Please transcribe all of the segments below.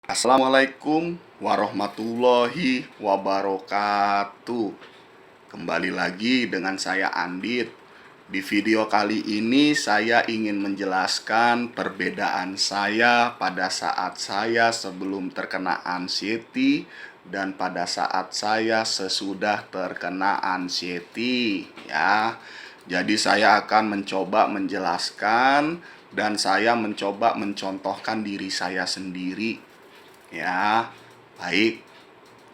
Assalamualaikum warahmatullahi wabarakatuh. Kembali lagi dengan saya Andit. Di video kali ini saya ingin menjelaskan perbedaan saya pada saat saya sebelum terkena anxiety dan pada saat saya sesudah terkena anxiety, ya. Jadi saya akan mencoba menjelaskan dan saya mencoba mencontohkan diri saya sendiri. Ya, baik,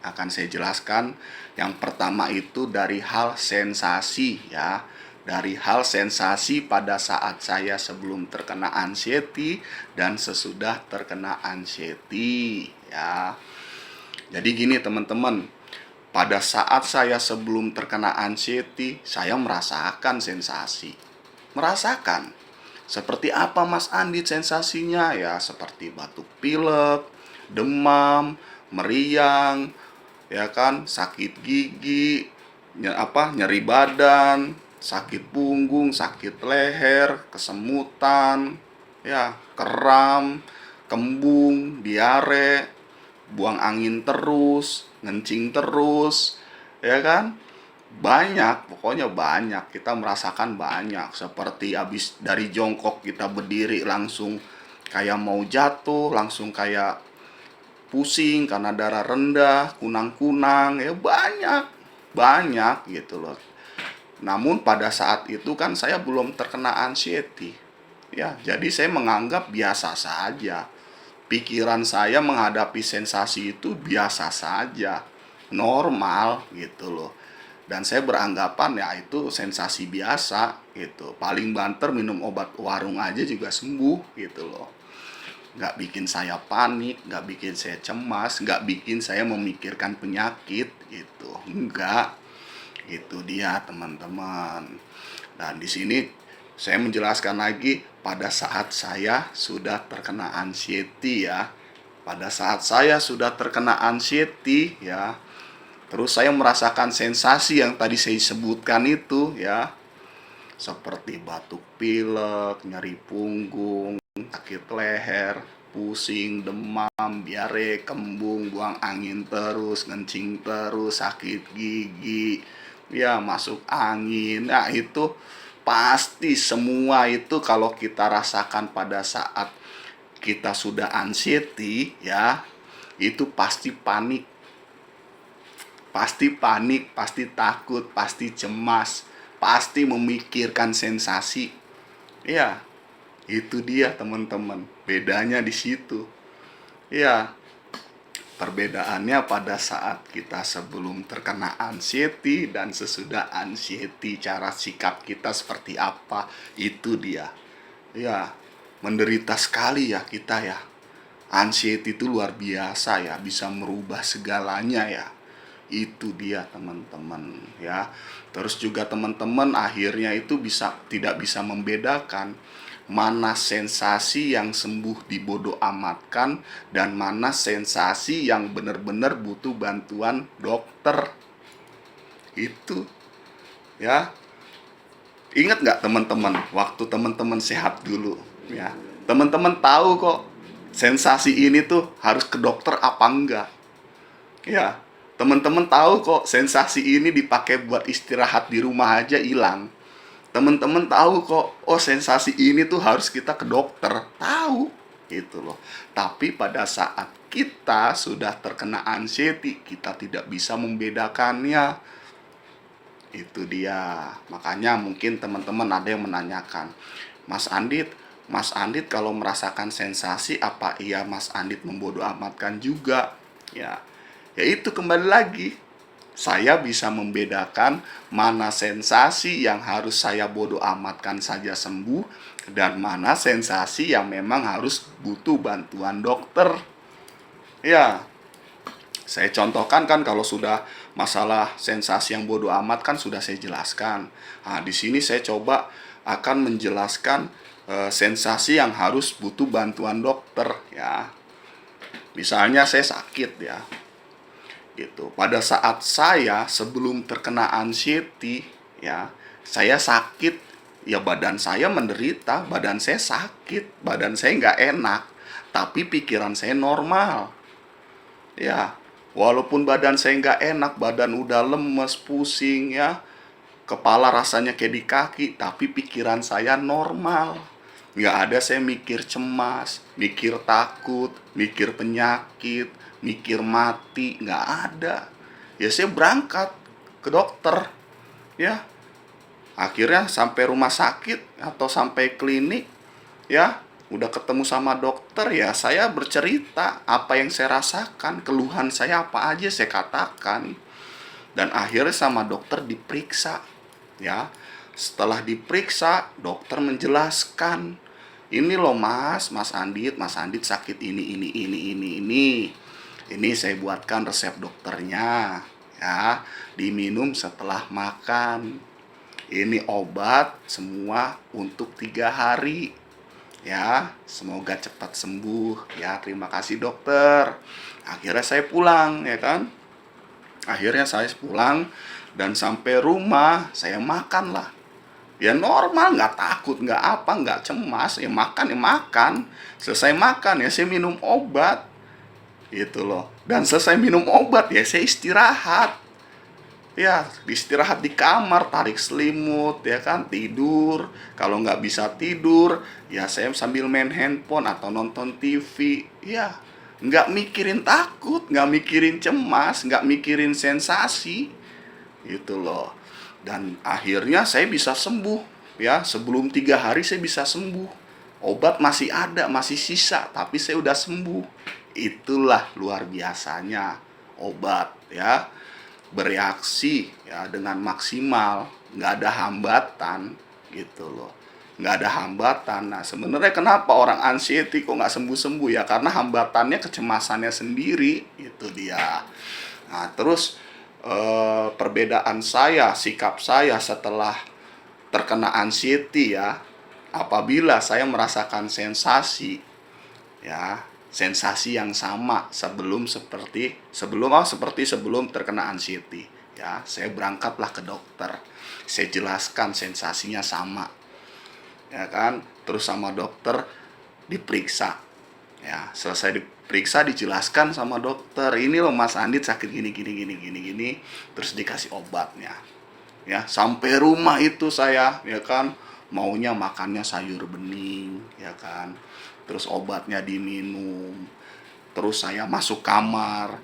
akan saya jelaskan. Yang pertama itu dari hal sensasi, ya. Dari hal sensasi pada saat saya sebelum terkena anxiety dan sesudah terkena anxiety, ya. Jadi gini teman-teman, pada saat saya sebelum terkena anxiety, saya merasakan sensasi. Merasakan. Seperti apa Mas Andit sensasinya? Ya, seperti batuk pilek, demam, meriang, ya kan, sakit gigi, nyeri badan, sakit punggung, sakit leher, kesemutan, ya, kram, kembung, diare, buang angin terus, ngencing terus, ya kan? Banyak, pokoknya banyak. Kita merasakan banyak. Seperti habis dari jongkok kita berdiri langsung kayak mau jatuh, langsung kayak pusing karena darah rendah, kunang-kunang, ya banyak. Banyak gitu loh. Namun pada saat itu kan saya belum terkena anxiety. Ya, jadi saya menganggap biasa saja. Pikiran saya menghadapi sensasi itu biasa saja, normal gitu loh. Dan saya beranggapan ya itu sensasi biasa gitu. Paling banter minum obat warung aja juga sembuh gitu loh. Nggak bikin saya panik, nggak bikin saya cemas, nggak bikin saya memikirkan penyakit gitu. Enggak. Itu dia teman-teman. Dan di sini saya menjelaskan lagi pada saat saya sudah terkena anxiety, ya. Pada saat saya sudah terkena anxiety, ya, terus saya merasakan sensasi yang tadi saya sebutkan itu, ya. Seperti batuk pilek, nyeri punggung, sakit leher, pusing, demam, diare, kembung, buang angin terus, ngencing terus, sakit gigi, ya, masuk angin. Nah, itu pasti semua itu kalau kita rasakan pada saat kita sudah anxiety, ya, itu pasti panik. Pasti panik, pasti takut, pasti cemas, pasti memikirkan sensasi. Ya, itu dia teman-teman. Bedanya di situ. Ya, perbedaannya pada saat kita sebelum terkena anxiety dan sesudah anxiety, cara sikap kita seperti apa, itu dia. Ya, menderita sekali ya kita ya. Anxiety itu luar biasa ya, bisa merubah segalanya ya. Itu dia teman-teman ya. Terus juga teman-teman akhirnya itu tidak bisa membedakan mana sensasi yang sembuh dibodoh amatkan dan mana sensasi yang benar-benar butuh bantuan dokter. Itu ya. Ingat nggak teman-teman waktu teman-teman sehat dulu, ya, teman-teman tahu kok sensasi ini tuh harus ke dokter apa enggak. Ya, teman-teman tahu kok sensasi ini dipakai buat istirahat di rumah aja hilang. Teman-teman tahu kok, oh sensasi ini tuh harus kita ke dokter. Tahu, gitu loh. Tapi pada saat kita sudah terkena anxiety, kita tidak bisa membedakannya. Itu dia. Makanya mungkin teman-teman ada yang menanyakan, Mas Andit kalau merasakan sensasi apa iya Mas Andit membodoh amatkan juga? Ya itu kembali lagi. Saya bisa membedakan mana sensasi yang harus saya bodoh amatkan saja sembuh dan mana sensasi yang memang harus butuh bantuan dokter. Ya, saya contohkan kan kalau sudah masalah sensasi yang bodoh amat kan sudah saya jelaskan. Nah, di sini saya coba akan menjelaskan sensasi yang harus butuh bantuan dokter ya. Misalnya saya sakit ya. Gitu. Pada saat saya sebelum terkena anxiety ya, saya sakit, ya badan saya menderita, badan saya sakit, badan saya nggak enak, tapi pikiran saya normal. Ya, walaupun badan saya nggak enak, badan udah lemes, pusing ya, kepala rasanya kayak di kaki, tapi pikiran saya normal. Nggak ada saya mikir cemas, mikir takut, mikir penyakit, mikir mati, nggak ada. Ya saya berangkat ke dokter, ya. Akhirnya sampai rumah sakit atau sampai klinik, ya, udah ketemu sama dokter, ya saya bercerita apa yang saya rasakan, keluhan saya apa aja saya katakan. Dan akhirnya sama dokter diperiksa, ya. Setelah diperiksa, dokter menjelaskan, ini loh Mas Andit sakit ini saya buatkan resep dokternya, ya, diminum setelah makan. Ini obat semua untuk 3 hari, ya. Semoga cepat sembuh, ya. Terima kasih dokter. Akhirnya saya pulang, ya kan. Akhirnya saya pulang, dan sampai rumah saya makan lah. Ya normal, nggak takut, nggak apa, nggak cemas. Ya makan, ya makan. Selesai makan, ya saya minum obat, gitu loh. Dan selesai minum obat, ya saya istirahat. Ya, istirahat di kamar, tarik selimut, ya kan, tidur. Kalau nggak bisa tidur, ya saya sambil main handphone atau nonton TV. Ya, nggak mikirin takut, nggak mikirin cemas, nggak mikirin sensasi, gitu loh. Dan akhirnya saya bisa sembuh, ya. Sebelum 3 hari saya bisa sembuh. Obat masih ada, masih sisa, tapi saya udah sembuh. Itulah luar biasanya obat, ya, bereaksi ya dengan maksimal, nggak ada hambatan, gitu loh. Nggak ada hambatan. Nah, sebenarnya kenapa orang anxiety kok nggak sembuh-sembuh, ya karena hambatannya kecemasannya sendiri, itu dia. Nah, terus perbedaan saya, sikap saya setelah terkena anxiety, ya, apabila saya merasakan sensasi, ya, sensasi yang sama seperti sebelum terkena anxiety, ya, saya berangkatlah ke dokter. Saya jelaskan sensasinya sama, ya kan. Terus sama dokter diperiksa, ya. Selesai diperiksa, dijelaskan sama dokter, ini loh Mas Andit sakit gini. Terus dikasih obatnya, ya. Sampai rumah itu saya, ya kan, maunya makannya sayur bening, ya kan. Terus obatnya diminum. Terus saya masuk kamar.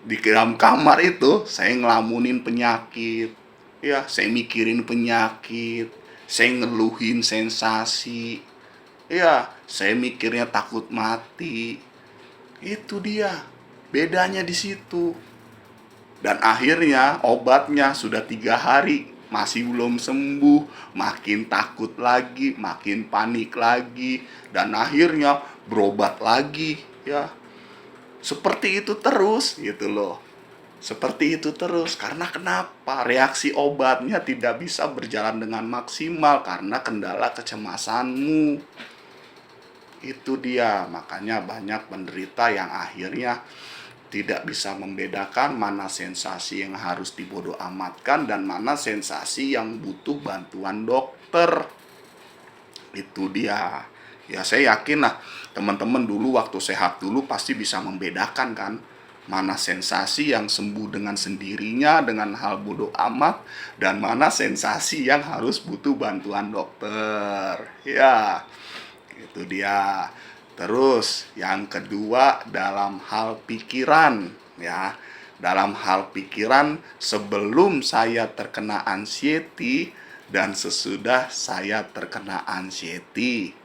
Di dalam kamar itu saya ngelamunin penyakit, ya, saya mikirin penyakit, saya ngeluhin sensasi, ya, saya mikirnya takut mati. Itu dia bedanya di situ. Dan akhirnya obatnya sudah 3 hari masih belum sembuh, makin takut lagi, makin panik lagi, dan akhirnya berobat lagi, ya. Seperti itu terus, gitu loh. Seperti itu terus. Karena kenapa? Reaksi obatnya tidak bisa berjalan dengan maksimal karena kendala kecemasanmu. Itu dia. Makanya banyak penderita yang akhirnya tidak bisa membedakan mana sensasi yang harus dibodoh amatkan dan mana sensasi yang butuh bantuan dokter. Itu dia. Ya saya yakin lah teman-teman dulu waktu sehat dulu pasti bisa membedakan kan, mana sensasi yang sembuh dengan sendirinya dengan hal bodoh amat, dan mana sensasi yang harus butuh bantuan dokter. Ya, itu dia. Terus yang kedua dalam hal pikiran, ya. Dalam hal pikiran, sebelum saya terkena anxiety dan sesudah saya terkena anxiety.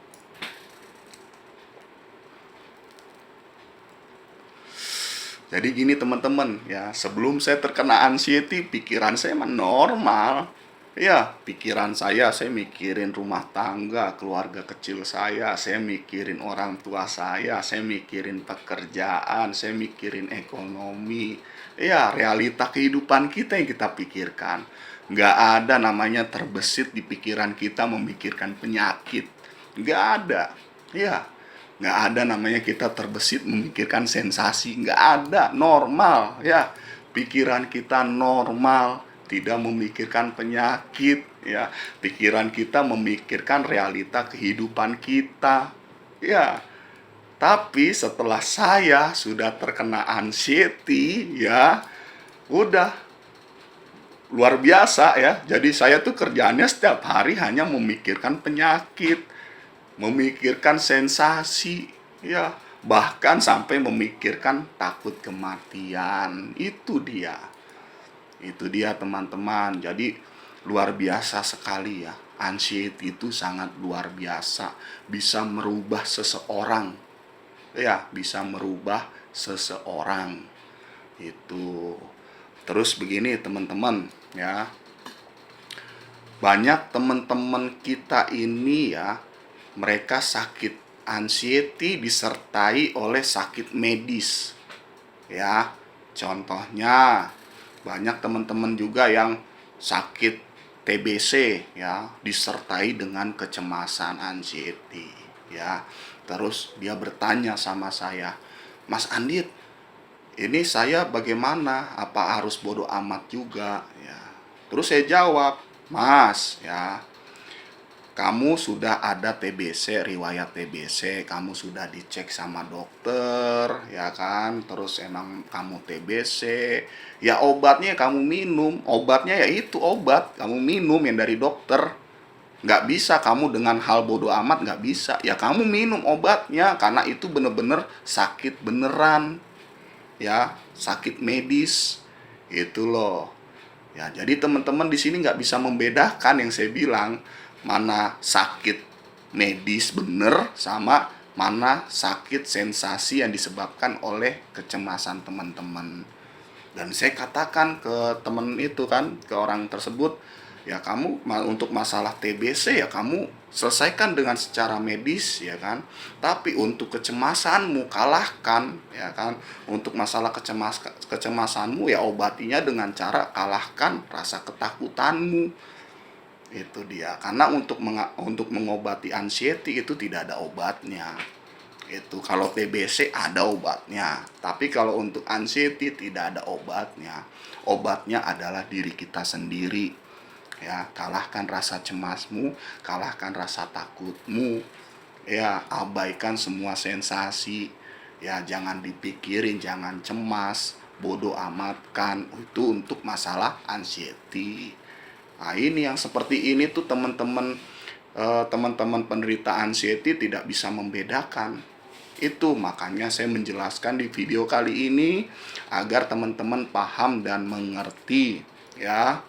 Jadi gini teman-teman, ya, sebelum saya terkena anxiety, pikiran saya emang normal. Ya, pikiran saya mikirin rumah tangga, keluarga kecil saya mikirin orang tua saya mikirin pekerjaan, saya mikirin ekonomi. Ya, realita kehidupan kita yang kita pikirkan. Nggak ada namanya terbesit di pikiran kita memikirkan penyakit. Nggak ada. Ya, nggak ada namanya kita terbesit memikirkan sensasi. Nggak ada, normal, ya. Pikiran kita normal, tidak memikirkan penyakit, ya. Pikiran kita memikirkan realita kehidupan kita, ya. Tapi setelah saya sudah terkena anxiety, ya udah luar biasa ya. Jadi saya tuh kerjaannya setiap hari hanya memikirkan penyakit, memikirkan sensasi, ya bahkan sampai memikirkan takut kematian. Itu dia teman-teman. Jadi luar biasa sekali ya. Anxiety itu sangat luar biasa, bisa merubah seseorang. Ya, bisa merubah seseorang. Itu. Terus begini teman-teman, ya. Banyak teman-teman kita ini ya, mereka sakit anxiety disertai oleh sakit medis. Ya, contohnya banyak teman-teman juga yang sakit TBC ya, disertai dengan kecemasan anxiety ya. Terus dia bertanya sama saya, "Mas Andit, ini saya bagaimana? Apa harus bodoh amat juga?" Ya. Terus saya jawab, "Mas, ya, kamu sudah ada TBC, riwayat TBC, kamu sudah dicek sama dokter, ya kan? Terus emang kamu TBC, ya obatnya kamu minum, obatnya ya itu obat, kamu minum yang dari dokter. Nggak bisa kamu dengan hal bodoh amat, nggak bisa. Ya kamu minum obatnya, karena itu bener-bener sakit beneran, ya, sakit medis, itu loh. Ya, jadi teman-teman di sini nggak bisa membedakan yang saya bilang mana sakit medis bener sama mana sakit sensasi yang disebabkan oleh kecemasan teman-teman. Dan saya katakan ke teman itu kan, ke orang tersebut, ya kamu untuk masalah TBC ya kamu selesaikan dengan secara medis ya kan. Tapi untuk kecemasanmu kalahkan ya kan. Untuk masalah kecemasanmu ya obatinya dengan cara kalahkan rasa ketakutanmu. Itu dia. Karena untuk mengobati anxiety itu tidak ada obatnya. Itu kalau TBC ada obatnya, tapi kalau untuk anxiety tidak ada obatnya. Obatnya adalah diri kita sendiri, ya. Kalahkan rasa cemasmu, kalahkan rasa takutmu, ya. Abaikan semua sensasi, ya. Jangan dipikirin, jangan cemas, bodoh amatkan. Itu untuk masalah anxiety. Nah, ini yang seperti ini tuh teman-teman penderita anxiety tidak bisa membedakan. Itu makanya saya menjelaskan di video kali ini agar teman-teman paham dan mengerti, ya.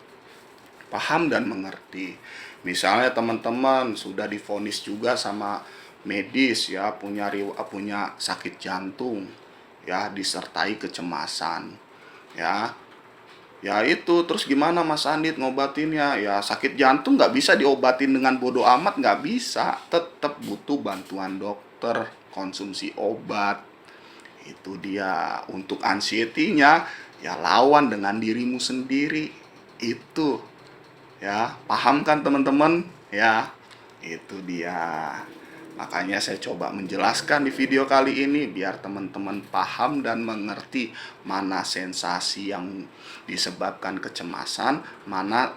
Paham dan mengerti. Misalnya teman-teman sudah divonis juga sama medis ya, punya sakit jantung ya, disertai kecemasan. Ya. Ya itu, terus gimana Mas Andit ngobatinnya? Ya sakit jantung nggak bisa diobatin dengan bodoh amat, nggak bisa. Tetap butuh bantuan dokter, konsumsi obat. Itu dia. Untuk anxiety-nya, ya lawan dengan dirimu sendiri. Itu, ya paham kan teman-teman? Ya, itu dia. Makanya saya coba menjelaskan di video kali ini biar teman-teman paham dan mengerti mana sensasi yang disebabkan kecemasan, mana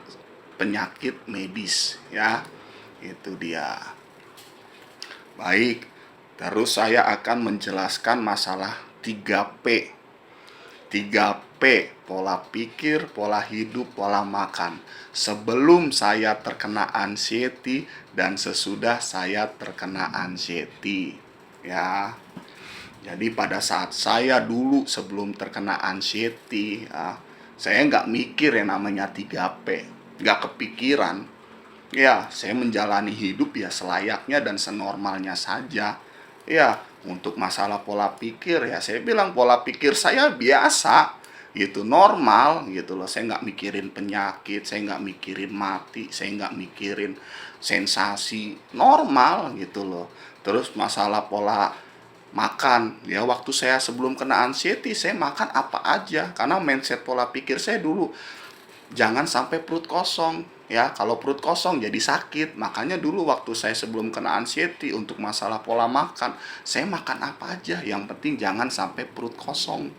penyakit medis, ya. Itu dia. Baik, terus saya akan menjelaskan masalah 3P. 3P, pola pikir, pola hidup, pola makan. Sebelum saya terkena anxiety dan sesudah saya terkena anxiety. Ya. Jadi pada saat saya dulu sebelum terkena anxiety, ya, saya nggak mikir yang namanya 3P. Nggak kepikiran. Ya, saya menjalani hidup ya selayaknya dan senormalnya saja. Ya, untuk masalah pola pikir ya saya bilang pola pikir saya biasa gitu, normal gitu loh. Saya nggak mikirin penyakit, saya nggak mikirin mati, saya nggak mikirin sensasi, normal gitu loh. Terus masalah pola makan ya, waktu saya sebelum kena anxiety saya makan apa aja karena mindset pola pikir saya dulu jangan sampai perut kosong ya. Kalau perut kosong jadi sakit. Makanya dulu waktu saya sebelum kena anxiety untuk masalah pola makan, saya makan apa aja yang penting jangan sampai perut kosong.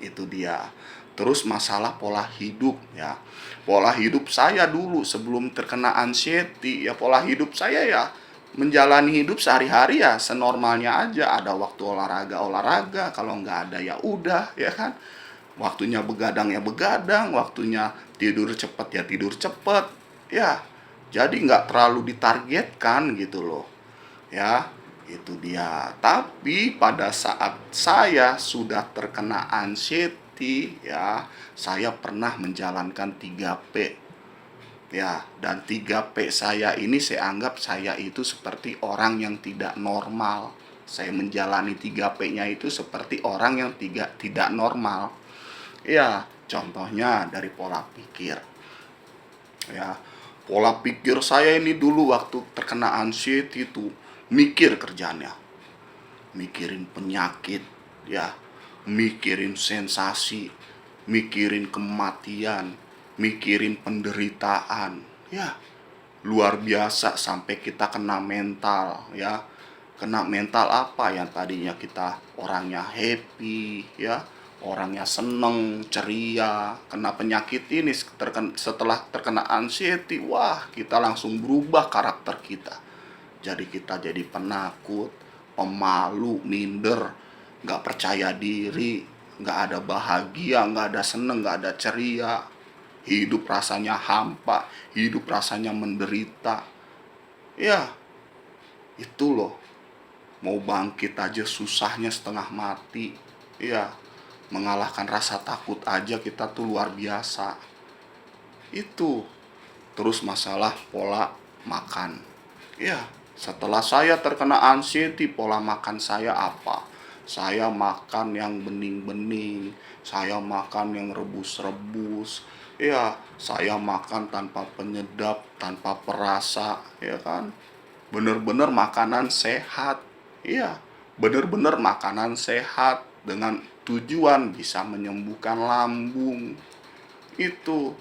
Itu dia. Terus masalah pola hidup ya. Pola hidup saya dulu sebelum terkena anxiety ya, pola hidup saya ya menjalani hidup sehari-hari ya senormalnya aja. Ada waktu olahraga, kalau nggak ada ya udah, ya kan. Waktunya begadang ya begadang, waktunya tidur cepet ya tidur cepet, ya. Jadi nggak terlalu ditargetkan gitu loh, ya. Itu dia. Tapi pada saat saya sudah terkena anxiety, ya, saya pernah menjalankan 3P. Ya, dan 3P saya ini saya anggap saya itu seperti orang yang tidak normal. Saya menjalani 3P-nya itu seperti orang yang tidak normal. Ya, contohnya dari pola pikir. Ya, pola pikir saya ini dulu waktu terkena anxiety itu mikir kerjanya, mikirin penyakit, ya, mikirin sensasi, mikirin kematian, mikirin penderitaan, ya, luar biasa sampai kita kena mental, ya. Kena mental apa yang tadinya kita orangnya happy, ya, orangnya seneng, ceria, kena penyakit ini setelah terkena anxiety, wah, kita langsung berubah karakter kita. Jadi kita jadi penakut, pemalu, minder, nggak percaya diri, nggak ada bahagia, nggak ada seneng, nggak ada ceria. Hidup rasanya hampa, hidup rasanya menderita. Ya, itu loh. Mau bangkit aja susahnya setengah mati. Ya, mengalahkan rasa takut aja kita tuh luar biasa. Itu. Terus masalah pola makan. Ya, setelah saya terkena anxiety, pola makan saya apa? Saya makan yang bening-bening, saya makan yang rebus-rebus. Ya, saya makan tanpa penyedap, tanpa perasa, ya kan? Bener-bener makanan sehat. Iya, bener-bener makanan sehat dengan tujuan bisa menyembuhkan lambung. Itu.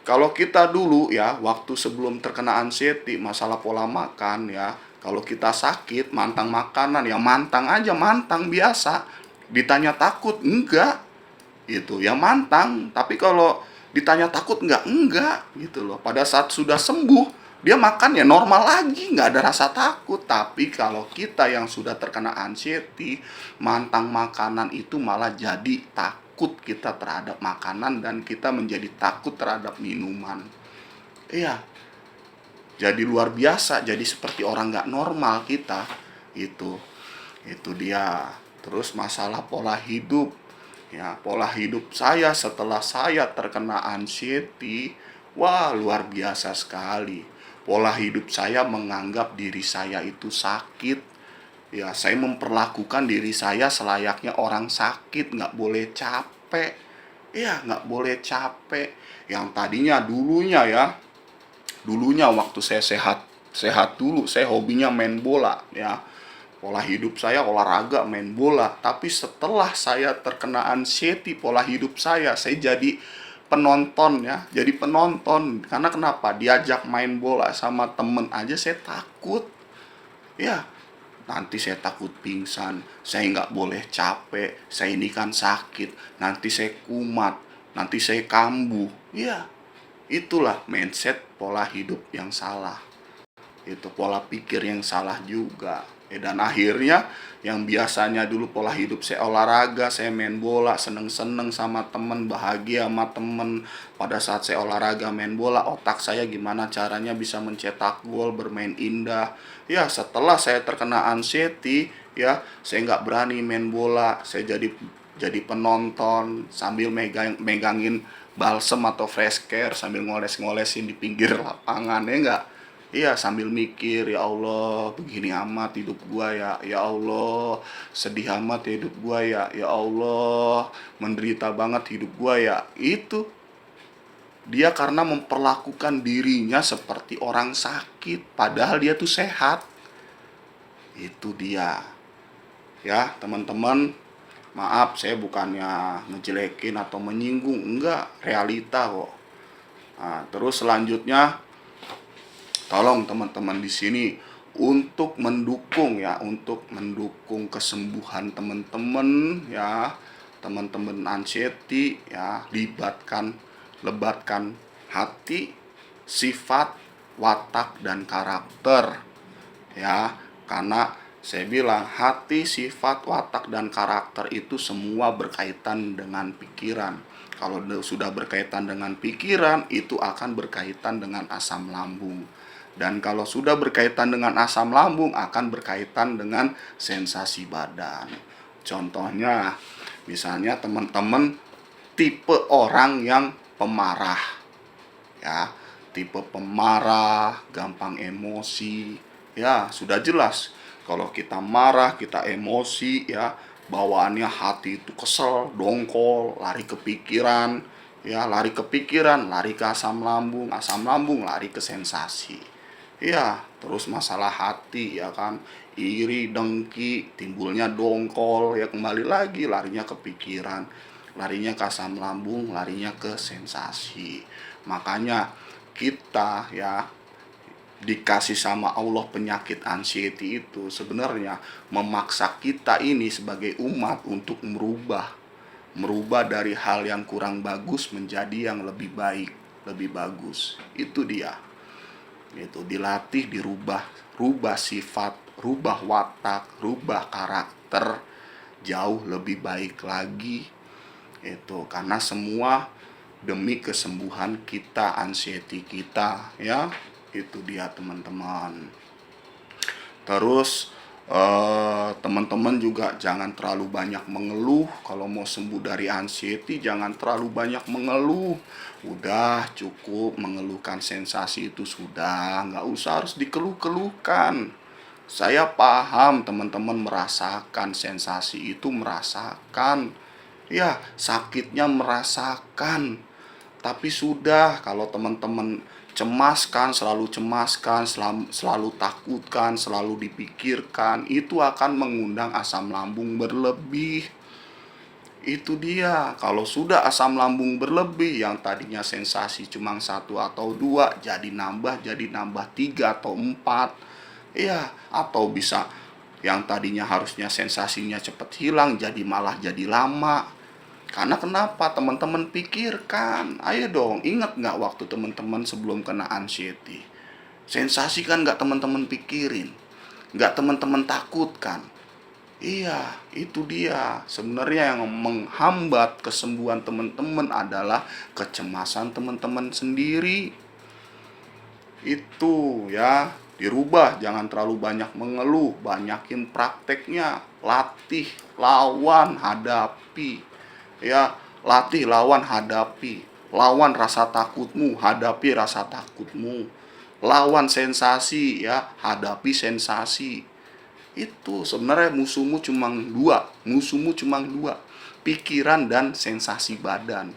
Kalau kita dulu ya, waktu sebelum terkena anxiety, masalah pola makan ya, kalau kita sakit, mantang makanan, ya mantang aja, mantang biasa. Ditanya takut, enggak. Gitu, ya mantang. Tapi kalau ditanya takut, enggak, gitu loh. Pada saat sudah sembuh, dia makan ya normal lagi, nggak ada rasa takut. Tapi kalau kita yang sudah terkena anxiety, mantang makanan itu malah jadi takut kita terhadap makanan dan kita menjadi takut terhadap minuman. Iya, jadi luar biasa, jadi seperti orang nggak normal kita. Itu dia. Terus masalah pola hidup. Ya, pola hidup saya setelah saya terkena anxiety, wah luar biasa sekali. Pola hidup saya menganggap diri saya itu sakit. Ya, saya memperlakukan diri saya selayaknya orang sakit, nggak boleh capek. Ya, nggak boleh capek. Yang tadinya dulunya waktu saya sehat dulu, saya hobinya main bola, ya. Pola hidup saya olahraga, main bola. Tapi setelah saya terkena anxiety, pola hidup saya jadi penonton, ya. Jadi penonton. Karena kenapa? Diajak main bola sama temen aja saya takut. Ya, nanti saya takut pingsan, saya nggak boleh capek, saya ini kan sakit, nanti saya kumat, nanti saya kambuh. Ya, itulah mindset pola hidup yang salah. Itu pola pikir yang salah juga. Dan akhirnya yang biasanya dulu pola hidup saya olahraga, saya main bola, seneng-seneng sama temen, bahagia sama temen. Pada saat saya olahraga main bola, otak saya gimana caranya bisa mencetak gol, bermain indah. Ya, setelah saya terkena anxiety, ya, saya nggak berani main bola, saya jadi penonton sambil megangin balsem atau fresh care sambil ngoles-ngolesin di pinggir lapangan, ya enggak. Iya, sambil mikir, ya Allah, begini amat hidup gua ya. Ya Allah, sedih amat hidup gua ya. Ya Allah, menderita banget hidup gua ya. Itu dia karena memperlakukan dirinya seperti orang sakit, padahal dia tuh sehat. Itu dia. Ya, teman-teman, maaf saya bukannya ngejelekin atau menyinggung, enggak, realita kok. Nah, terus selanjutnya tolong teman-teman di sini untuk mendukung ya, untuk mendukung kesembuhan teman-teman ya, teman-teman anxiety ya, lebatkan hati, sifat, watak dan karakter. ya. Karena saya bilang hati, sifat, watak, dan karakter itu semua berkaitan dengan pikiran. Kalau sudah berkaitan dengan pikiran, itu akan berkaitan dengan asam lambung. Dan kalau sudah berkaitan dengan asam lambung, akan berkaitan dengan sensasi badan. Contohnya, misalnya teman-teman tipe orang yang pemarah, ya, tipe pemarah, gampang emosi, ya sudah jelas. Kalau kita marah, kita emosi, ya bawaannya hati itu kesel, dongkol, lari ke pikiran, ya lari ke pikiran, lari ke asam lambung lari ke sensasi. Ya, terus masalah hati ya kan, iri, dengki, timbulnya dongkol, ya kembali lagi larinya ke pikiran, larinya ke asam lambung, larinya ke sensasi. Makanya kita ya dikasih sama Allah penyakit anxiety itu sebenarnya memaksa kita ini sebagai umat untuk merubah dari hal yang kurang bagus menjadi yang lebih baik, lebih bagus. Itu dia. Itu dilatih, rubah sifat, rubah watak, rubah karakter jauh lebih baik lagi. Itu karena semua demi kesembuhan kita, anxiety kita, ya. Itu dia teman-teman. Terus teman-teman juga jangan terlalu banyak mengeluh. Kalau mau sembuh dari anxiety, jangan terlalu banyak mengeluh. Udah cukup mengeluhkan sensasi itu sudah, nggak usah harus dikeluh-keluhkan. Saya paham teman-teman merasakan sensasi itu, merasakan, ya sakitnya merasakan. Tapi sudah, kalau teman-teman cemaskan, selalu takutkan, selalu dipikirkan, itu akan mengundang asam lambung berlebih. Itu dia, kalau sudah asam lambung berlebih, yang tadinya sensasi cuma 1 atau 2, jadi nambah 3 atau 4. Ya, atau bisa yang tadinya harusnya sensasinya cepat hilang, malah jadi lama. Karena kenapa? Teman-teman pikirkan. Ayo dong, ingat nggak waktu teman-teman sebelum kena anxiety? Sensasi kan nggak teman-teman pikirin, nggak teman-teman takutkan. Iya, itu dia. Sebenarnya yang menghambat kesembuhan teman-teman adalah kecemasan teman-teman sendiri. Itu ya, dirubah, jangan terlalu banyak mengeluh, banyakin prakteknya, latih, lawan, hadapi. Ya, latih, lawan, hadapi. Lawan rasa takutmu, hadapi rasa takutmu. Lawan sensasi, ya, hadapi sensasi. Itu sebenarnya musuhmu cuma dua, pikiran dan sensasi badan.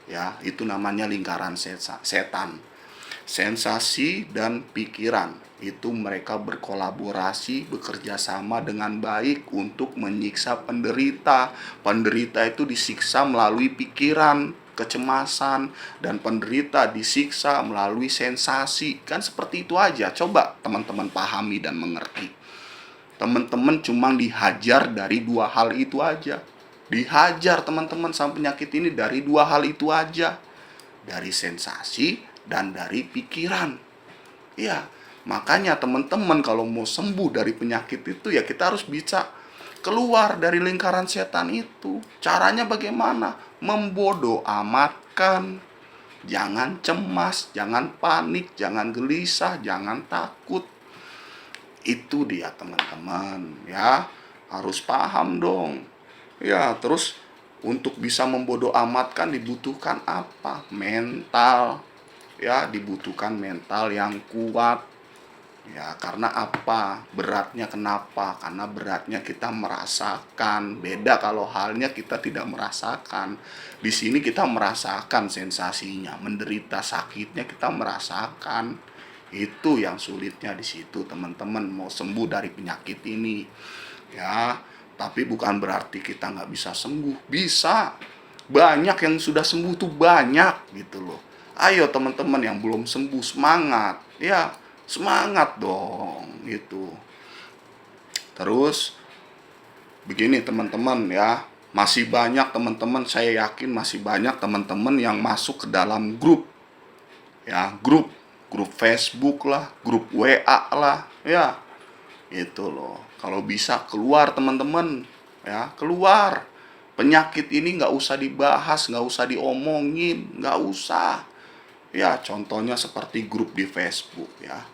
Ya, itu namanya lingkaran setan. Sensasi dan pikiran itu mereka berkolaborasi, bekerja sama dengan baik untuk menyiksa penderita. Penderita itu disiksa melalui pikiran, kecemasan, dan penderita disiksa melalui sensasi. Kan seperti itu aja. Coba teman-teman pahami dan mengerti. Teman-teman cuma dihajar dari 2 hal itu aja. Dihajar teman-teman sama penyakit ini dari 2 hal itu aja. Dari sensasi dan dari pikiran. Ya, makanya teman-teman kalau mau sembuh dari penyakit itu, ya kita harus bisa keluar dari lingkaran setan itu. Caranya bagaimana? Membodoh amatkan. Jangan cemas, jangan panik, jangan gelisah, jangan takut. Itu dia teman-teman, ya. Harus paham dong. Ya, terus untuk bisa membodoh amatkan dibutuhkan apa? Mental. Ya, dibutuhkan mental yang kuat. Ya, karena apa? Beratnya kenapa? Karena beratnya kita merasakan. Beda kalau halnya kita tidak merasakan. Di sini kita merasakan sensasinya, menderita sakitnya kita merasakan. Itu yang sulitnya di situ, teman-teman, mau sembuh dari penyakit ini. Ya, tapi bukan berarti kita nggak bisa sembuh. Bisa. Banyak yang sudah sembuh tuh banyak gitu loh. Ayo teman-teman yang belum sembuh, semangat. Ya, semangat dong gitu. Terus begini teman-teman ya, masih banyak teman-teman, saya yakin masih banyak teman-teman yang masuk ke dalam grup. Ya, grup Facebook lah, grup WA lah, ya. Itu loh. Kalau bisa keluar teman-teman, ya keluar. Penyakit ini nggak usah dibahas, nggak usah diomongin, nggak usah. Ya contohnya seperti grup di Facebook ya,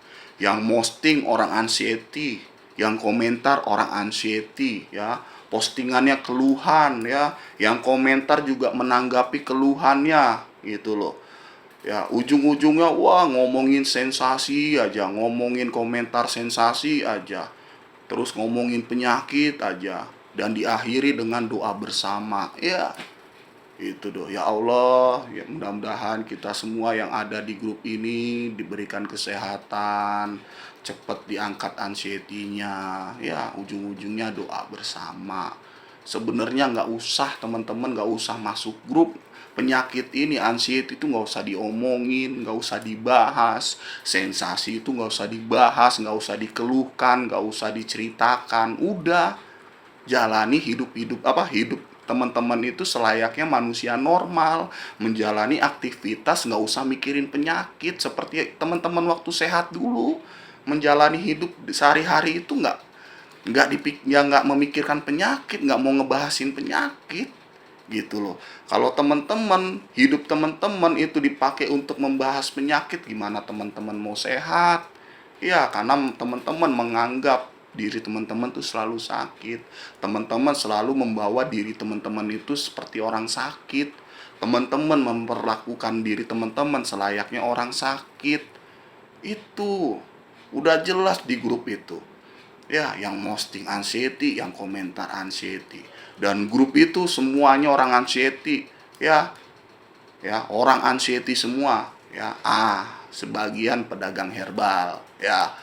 yang posting orang anxiety, yang komentar orang anxiety ya, postingannya keluhan ya, yang komentar juga menanggapi keluhannya gitu loh. Ya ujung-ujungnya wah ngomongin sensasi aja, ngomongin komentar sensasi aja, terus ngomongin penyakit aja, dan diakhiri dengan doa bersama. Ya itu doh, ya Allah, ya mudah-mudahan kita semua yang ada di grup ini diberikan kesehatan, cepat diangkat anxiety-nya. Ya ujung-ujungnya doa bersama. Sebenarnya nggak usah teman-teman, nggak usah masuk grup. Penyakit ini, anxiety itu nggak usah diomongin, nggak usah dibahas. Sensasi itu nggak usah dibahas, nggak usah dikeluhkan, nggak usah diceritakan. Udah, jalani hidup teman-teman itu selayaknya manusia normal, menjalani aktivitas, nggak usah mikirin penyakit seperti teman-teman waktu sehat dulu. Menjalani hidup sehari-hari itu nggak memikirkan penyakit, nggak mau ngebahasin penyakit gitu loh. Kalau teman-teman hidup teman-teman itu dipakai untuk membahas penyakit, gimana teman-teman mau sehat? Ya karena teman-teman menganggap diri teman-teman tuh selalu sakit. Teman-teman selalu membawa diri teman-teman itu seperti orang sakit. Teman-teman memperlakukan diri teman-teman selayaknya orang sakit. Itu udah jelas di grup itu. Ya, yang posting anxiety, yang komentar anxiety. Dan grup itu semuanya orang anxiety. Ya, ya orang anxiety semua. Ya, sebagian pedagang herbal. Ya,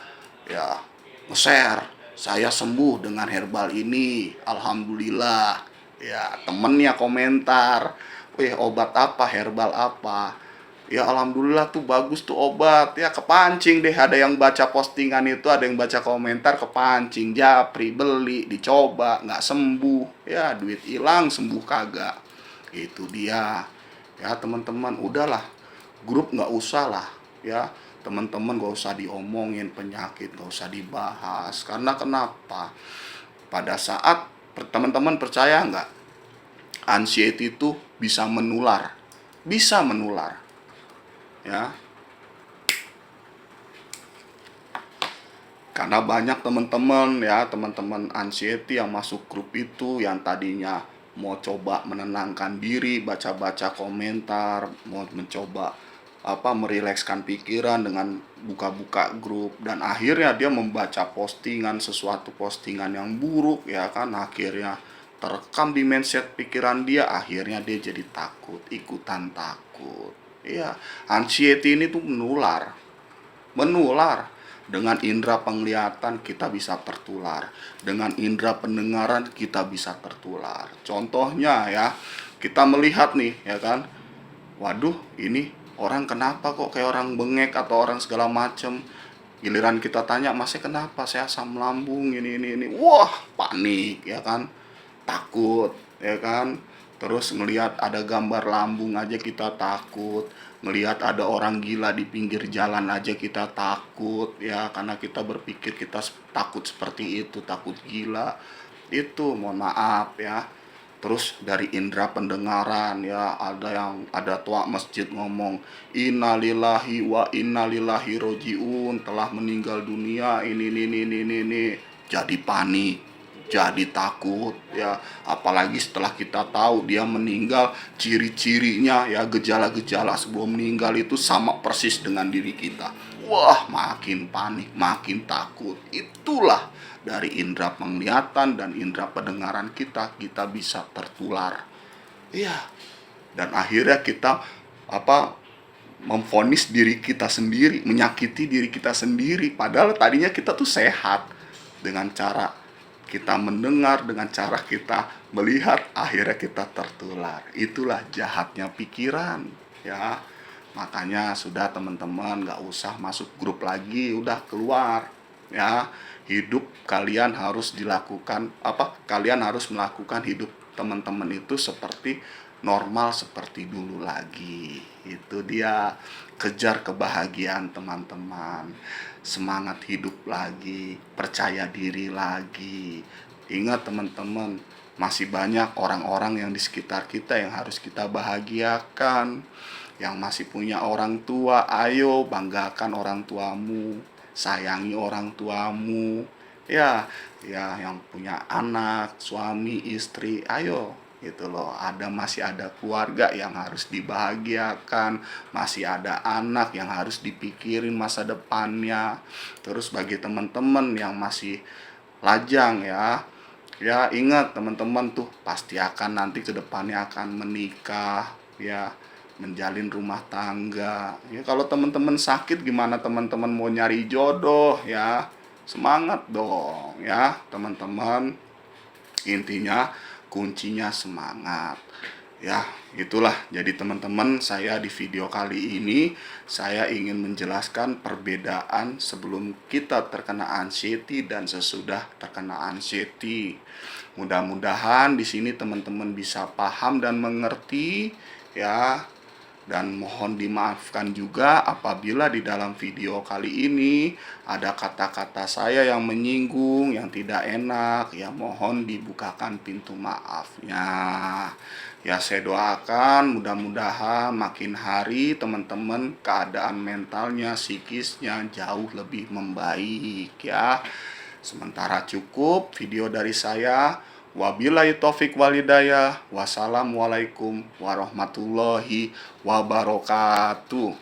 nge-share, saya sembuh dengan herbal ini, alhamdulillah. Ya temennya komentar, weh obat apa, herbal apa, ya alhamdulillah tuh bagus tuh obat. Ya kepancing deh, ada yang baca postingan itu, ada yang baca komentar, kepancing, japri, beli, dicoba, nggak sembuh. Ya duit hilang, sembuh kagak. Itu dia. Ya teman-teman, udahlah, grup nggak usah lah ya. Teman-teman gak usah diomongin penyakit, gak usah dibahas. Karena kenapa? Pada saat teman-teman percaya nggak, anxiety itu bisa menular, bisa menular ya. Karena banyak teman-teman ya, teman-teman anxiety yang masuk grup itu, yang tadinya mau coba menenangkan diri, baca-baca komentar, mau mencoba merilekskan pikiran dengan buka-buka grup, dan akhirnya dia membaca postingan, sesuatu postingan yang buruk ya kan, akhirnya terekam di mindset pikiran dia, akhirnya dia jadi takut, ikutan takut. Iya, anxiety ini tuh menular. Dengan indera penglihatan kita bisa tertular, dengan indera pendengaran kita bisa tertular. Contohnya ya, kita melihat nih ya kan, waduh ini orang kenapa kok kayak orang bengek atau orang segala macem. Giliran kita tanya, masnya kenapa, saya asam lambung ini, wah panik ya kan, takut ya kan. Terus ngelihat ada gambar lambung aja kita takut, ngelihat ada orang gila di pinggir jalan aja kita takut ya, karena kita berpikir kita takut seperti itu, takut gila. Itu mohon maaf ya. Terus dari indera pendengaran ya, ada tua masjid ngomong innalillahi wa innalillahi rojiun, telah meninggal dunia ini. Jadi panik, jadi takut ya. Apalagi setelah kita tahu dia meninggal, ciri-cirinya ya, gejala-gejala sebelum meninggal itu sama persis dengan diri kita. Wah makin panik, makin takut. Itulah dari indera penglihatan dan indera pendengaran kita bisa tertular. Iya. Dan akhirnya kita memvonis diri kita sendiri, menyakiti diri kita sendiri, padahal tadinya kita tuh sehat. Dengan cara kita mendengar, dengan cara kita melihat, akhirnya kita tertular. Itulah jahatnya pikiran ya. Makanya sudah teman-teman, gak usah masuk grup lagi, udah keluar ya. Hidup kalian harus dilakukan kalian harus melakukan hidup teman-teman itu seperti normal seperti dulu lagi. Itu dia, kejar kebahagiaan teman-teman, semangat hidup lagi, percaya diri lagi. Ingat teman-teman, masih banyak orang-orang yang di sekitar kita yang harus kita bahagiakan. Yang masih punya orang tua, ayo banggakan orang tuamu, sayangi orang tuamu. Ya, ya yang punya anak, suami, istri, ayo gitu loh. Masih ada keluarga yang harus dibahagiakan, masih ada anak yang harus dipikirin masa depannya. Terus bagi teman-teman yang masih lajang ya, ya ingat teman-teman tuh pasti akan nanti ke depannya akan menikah ya, menjalin rumah tangga. Ya kalau teman-teman sakit gimana teman-teman mau nyari jodoh ya? Semangat dong ya, teman-teman. Intinya kuncinya semangat. Ya, itulah. Jadi teman-teman, saya di video kali ini saya ingin menjelaskan perbedaan sebelum kita terkena anxiety dan sesudah terkena anxiety. Mudah-mudahan di sini teman-teman bisa paham dan mengerti ya. Dan mohon dimaafkan juga apabila di dalam video kali ini ada kata-kata saya yang menyinggung, yang tidak enak, ya mohon dibukakan pintu maafnya. Ya saya doakan mudah-mudahan makin hari teman-teman keadaan mentalnya, psikisnya jauh lebih membaik ya. Sementara cukup video dari saya. Wabillahi taufik walhidayah. Wassalamualaikum warahmatullahi wabarakatuh.